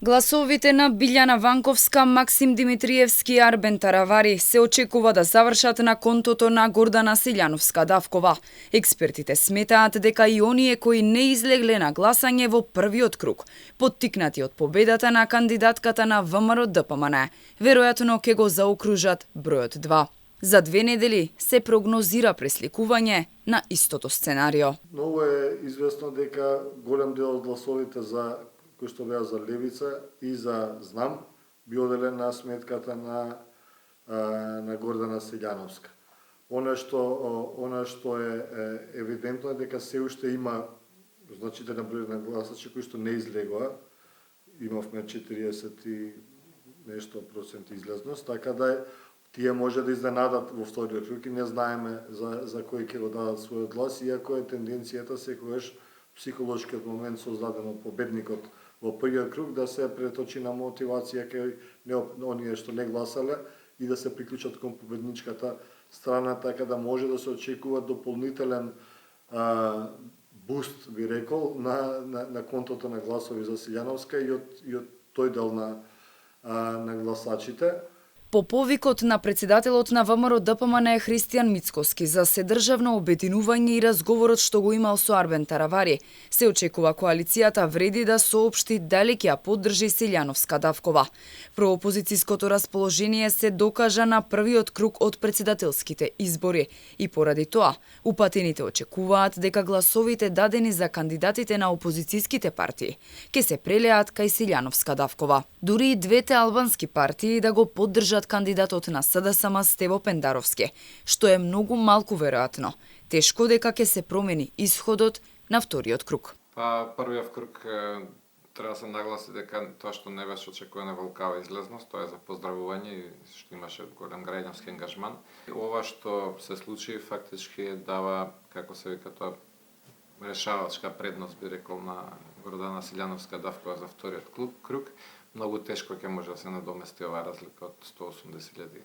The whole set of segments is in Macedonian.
Гласовите на Билјана Ванковска, Максим Димитриевски и Арбен Таравари се очекува да завршат на контото на Гордана Силјановска-Давкова. Експертите сметаат дека и оние кои не излегле на гласање во првиот круг, поттикнати од победата на кандидатката на ВМРО-ДПМН, веројатно ќе го заокружат бројот 2. За 2 недели се прогнозира пресликување на истото сценарио. Многу е известно дека голем дел од гласовите кои што беа за Левица и за Знам, би оделен на сметката на Гордана Силјановска. Она што е евидентно е дека се уште има значителен број на гласачи кои што не излегоа. Имавме 40 и нешто проценти излезност, така да тие може да изненадат во вториот круг и не знаеме за кој ќе го дадат својот глас, иако е тенденцијата секогаш психолошкиот момент создаден од победникот во првиот круг да се преточи на мотивација кај оние што не гласале и да се приклучат кон победничката страна, така да може да се очекува дополнителен буст, би рекол, на контото на гласови за Силјановска и од тој дел на гласачите. По повикот на председателот на ВМРО-ДПМН Христијан Мицкоски за seдржавно обединување и разговорот што го имал со Арбен Таравари, се очекува коалицијата вреди да соопшти дали ќе ја поддржи Силјановска-Давкова. Проопозицијското расположение се докажа на првиот круг од председателските избори и поради тоа упатените очекуваат дека гласовите дадени за кандидатите на опозицијските партии ќе се прелеат кај Силјановска-Давкова. Дури и двете албански партии да го поддржат кандидатот на СДСМ Стево Пендаровски, што е многу малку веројатно. Тешко дека ќе се промени исходот на вториот круг. Првиот круг треба да се нагласи дека тоа што не беше очекувана волкава излезност, тоа е за поздравување и што имаше голем граѓански ангажман. Ова што се случи фактички дава, како се вика тоа, решавачка предност, би рекол, на Гордана Силјановска-Давкова за вториот круг. Многу тешко ќе може да се надомести оваа разлика од 180.000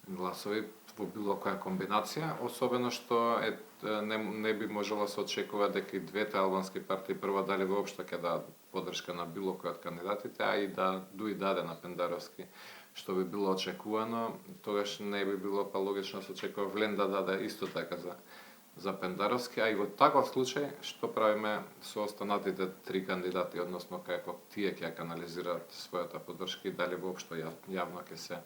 гласови во било која комбинација, особено што не би можело да се очекува дека и двете албански партии прво дали воопшто ќе дадат поддршка на било кој од кандидатите, а и да даде на Пендаровски, што би било очекувано, тогаш не би било логично да се очекува Влен да даде исто така за Пендаровски, а и во таков случај што правиме со останатите 3 кандидати, односно како тие ќе канализираат својата поддршка и дали воопшто јавно ќе се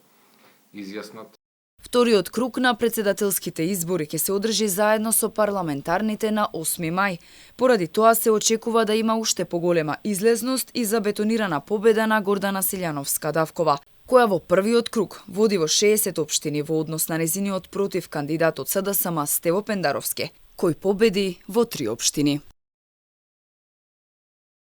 изјаснат. Вториот круг на председателските избори ќе се одржи заедно со парламентарните на 8 мај. Поради тоа се очекува да има уште поголема излезност и забетонирана победа на Гордана Силјановска-Давкова, која во првиот круг води во 60 општини во однос на нејзиниот против кандидат од СДСМ Стево Пендаровски, кој победи во 3 општини.